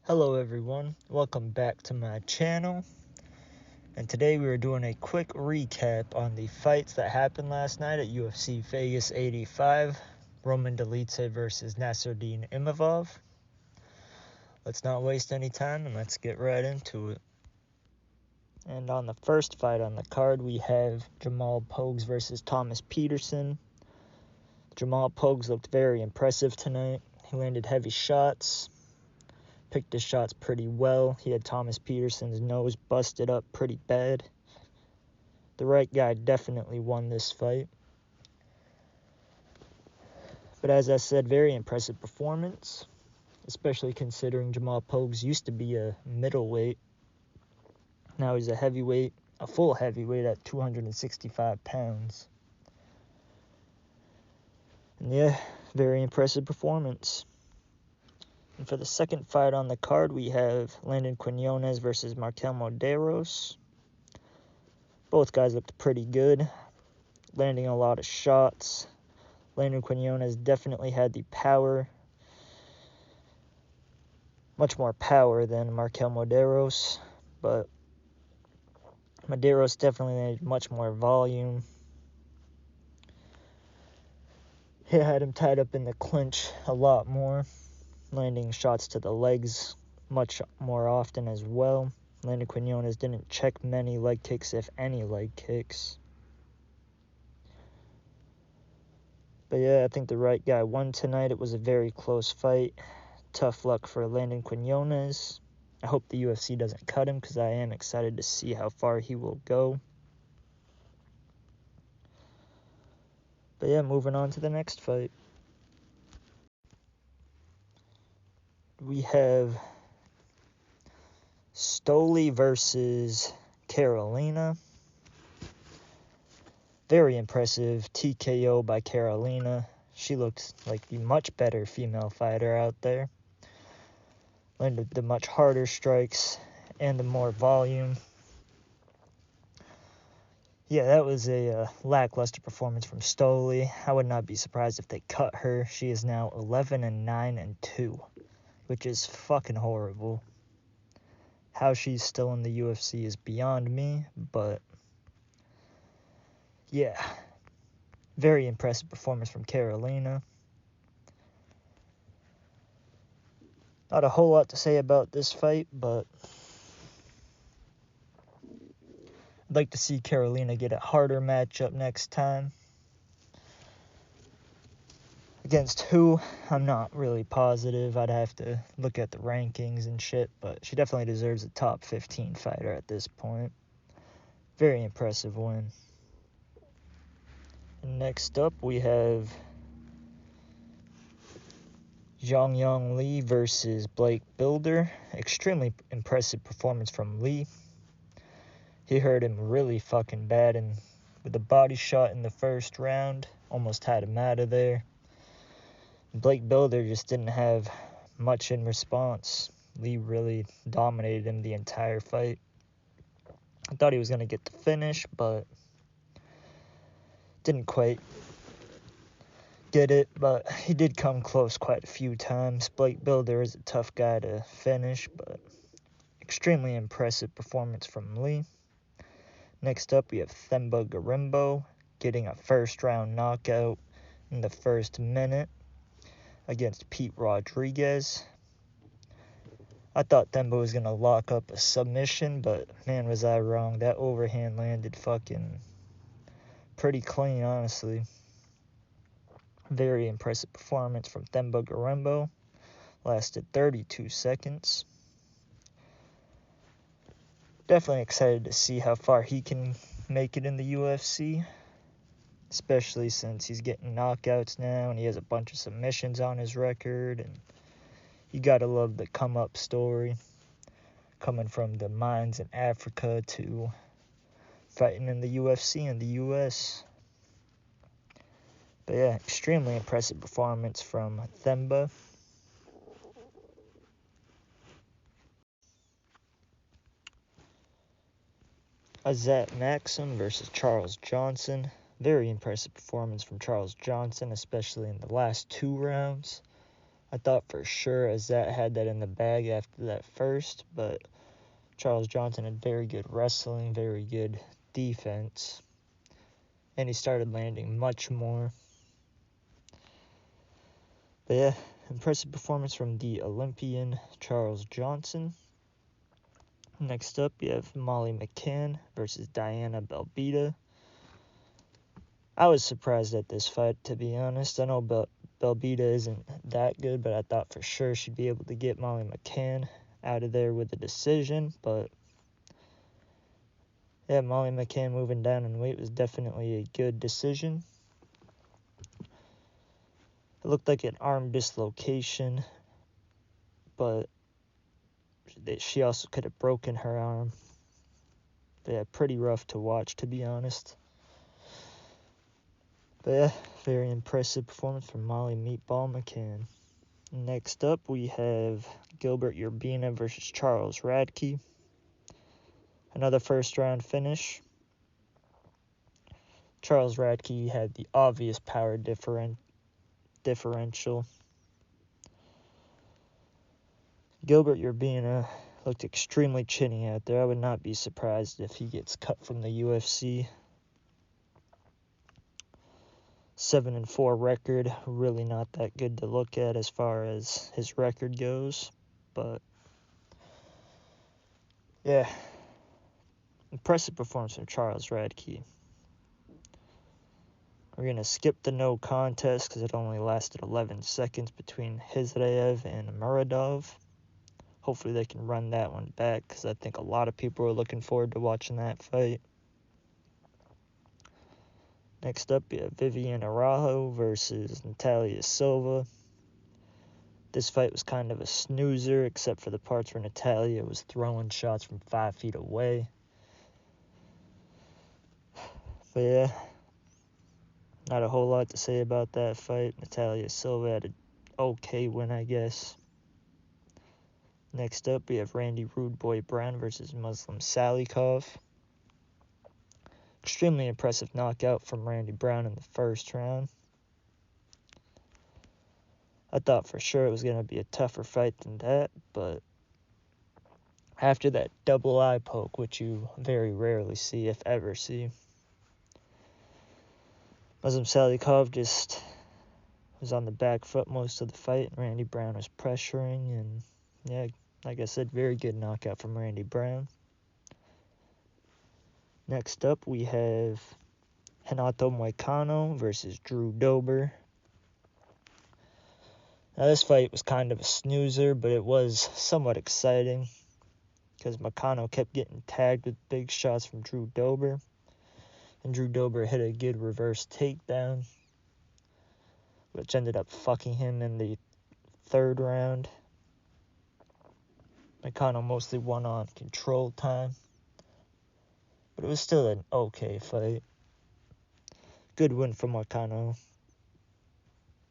Hello everyone, welcome back to my channel, and today we are doing a quick recap on the fights that happened last night at UFC Vegas 85, Roman Dolidze versus Nassourdine Imavov. Let's not waste any time and let's get right into it. And on the first fight on the card, we have Jamal Pogues versus Thomas Peterson. Jamal Pogues looked very impressive tonight. He landed heavy shots, picked his shots pretty well. He had Thomas Peterson's nose busted up pretty bad. The right guy definitely won this fight. But as I said, very impressive performance, especially considering Jamal Pogues used to be a middleweight. Now he's a heavyweight, a full heavyweight at 265 pounds. And yeah, very impressive performance. And for the second fight on the card, we have Landon Quinones versus Markel Moderos. Both guys looked pretty good, landing a lot of shots. Landon Quinones definitely had the power, much more power than Markel Moderos, but Moderos definitely had much more volume. He had him tied up in the clinch a lot more, landing shots to the legs much more often as well. Landon Quinones didn't check many leg kicks, if any leg kicks. But yeah, I think the right guy won tonight. It was a very close fight. Tough luck for Landon Quinones. I hope the UFC doesn't cut him because I am excited to see how far he will go. But yeah, moving on to the next fight. We have Stoli versus Carolina. Very impressive TKO by Carolina. She looked like the much better female fighter out there. Landed the much harder strikes and the more volume. Yeah, that was a lackluster performance from Stoli. I would not be surprised if they cut her. She is now 11-9-2, which is fucking horrible. How she's still in the UFC is beyond me, but yeah, very impressive performance from Carolina. Not a whole lot to say about this fight, but I'd like to see Carolina get a harder matchup next time. Against who? I'm not really positive. I'd have to look at the rankings and shit, but she definitely deserves a top 15 fighter at this point. Very impressive win. And next up, we have Zhang Yong Lee versus Blake Bilder. Extremely impressive performance from Lee. He hurt him really fucking bad, and with a body shot in the first round, almost had him out of there. Blake Bilder just didn't have much in response. Lee really dominated him the entire fight. I thought he was going to get the finish, but didn't quite get it, but he did come close quite a few times. Blake Bilder is a tough guy to finish, but extremely impressive performance from Lee. Next up, we have Themba Gorimbo getting a first-round knockout in the first minute against Pete Rodriguez. I thought Themba was going to lock up a submission, but man, was I wrong. That overhand landed fucking pretty clean, honestly. Very impressive performance from Themba Gorimbo. Lasted 32 seconds. Definitely excited to see how far he can make it in the UFC, especially since he's getting knockouts now and he has a bunch of submissions on his record, and you gotta love the come up story, coming from the mines in Africa to fighting in the UFC in the US. But yeah, extremely impressive performance from Themba. Azat Maxim versus Charles Johnson. Very impressive performance from Charles Johnson, especially in the last 2 rounds. I thought for sure Azat had that in the bag after that first, but Charles Johnson had very good wrestling, very good defense, and he started landing much more. But yeah, impressive performance from the Olympian Charles Johnson. Next up, you have Molly McCann versus Diana Belbita. I was surprised at this fight, to be honest. I know Belbita isn't that good, but I thought for sure she'd be able to get Molly McCann out of there with a decision. But yeah, Molly McCann moving down in weight was definitely a good decision. It looked like an arm dislocation, but she also could have broken her arm. But yeah, pretty rough to watch, to be honest. But yeah, very impressive performance from Molly Meatball McCann. Next up, we have Gilbert Urbina versus Charles Radke. Another first-round finish. Charles Radke had the obvious power differential. Gilbert Urbina looked extremely chinny out there. I would not be surprised if he gets cut from the UFC. 7-4 record, really not that good to look at as far as his record goes. But yeah, impressive performance from Charles Radke. We're going to skip the no contest because it only lasted 11 seconds between Hizraev and Muradov. Hopefully they can run that one back because I think a lot of people are looking forward to watching that fight. Next up, you have Vivian Araujo versus Natalia Silva. This fight was kind of a snoozer except for the parts where Natalia was throwing shots from 5 feet away. But yeah, not a whole lot to say about that fight. Natalia Silva had an okay win, I guess. Next up, we have Randy Rude Boy Brown versus Muslim Salikov. Extremely impressive knockout from Randy Brown in the first round. I thought for sure it was going to be a tougher fight than that, but after that double eye poke, which you very rarely see, if ever see, Muslim Salikov just was on the back foot most of the fight, and Randy Brown was pressuring, and yeah, like I said, very good knockout from Randy Brown. Next up, we have Renato Moicano versus Drew Dober. Now, this fight was kind of a snoozer, but it was somewhat exciting because Moicano kept getting tagged with big shots from Drew Dober, and Drew Dober hit a good reverse takedown, which ended up fucking him in the third round. Moicano mostly won on control time, but it was still an okay fight. Good win for Moicano.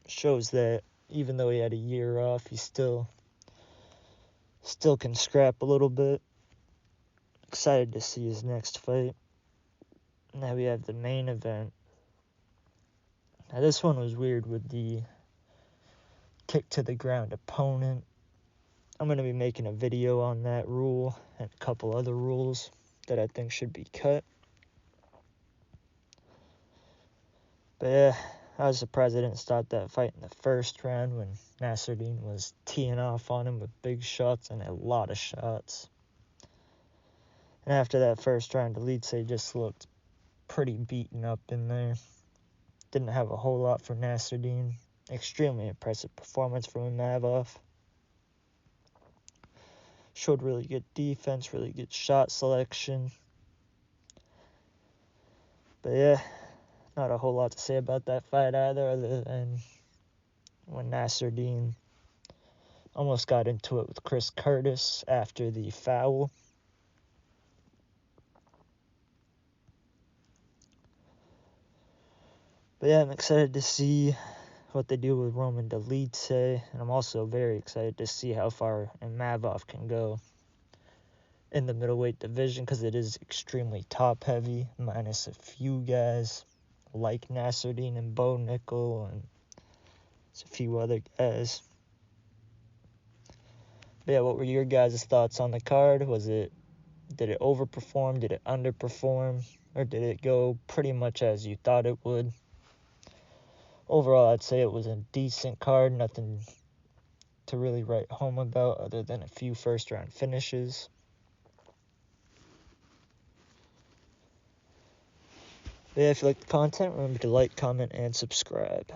Shows that even though he had a year off, he still can scrap a little bit. Excited to see his next fight. Now we have the main event. Now this one was weird with the kick to the ground opponent. I'm going to be making a video on that rule and a couple other rules that I think should be cut. But yeah, I was surprised I didn't start that fight in the first round when Nassourdine was teeing off on him with big shots and a lot of shots. And after that first round, Dolidze just looked pretty beaten up in there. Didn't have a whole lot for Nassourdine. Extremely impressive performance from Imavov. Showed really good defense, really good shot selection. But yeah, not a whole lot to say about that fight either, other than when Nassourdine almost got into it with Chris Curtis after the foul. But yeah, I'm excited to see what they do with Roman Dolidze, and I'm also very excited to see how far Imavov can go in the middleweight division, because it is extremely top-heavy, minus a few guys like Nassourdine and Bo Nickel, and a few other guys. But yeah, what were your guys' thoughts on the card? Did it overperform? Did it underperform? Or did it go pretty much as you thought it would? Overall, I'd say it was a decent card. Nothing to really write home about other than a few first-round finishes. But yeah, if you like the content, remember to like, comment, and subscribe.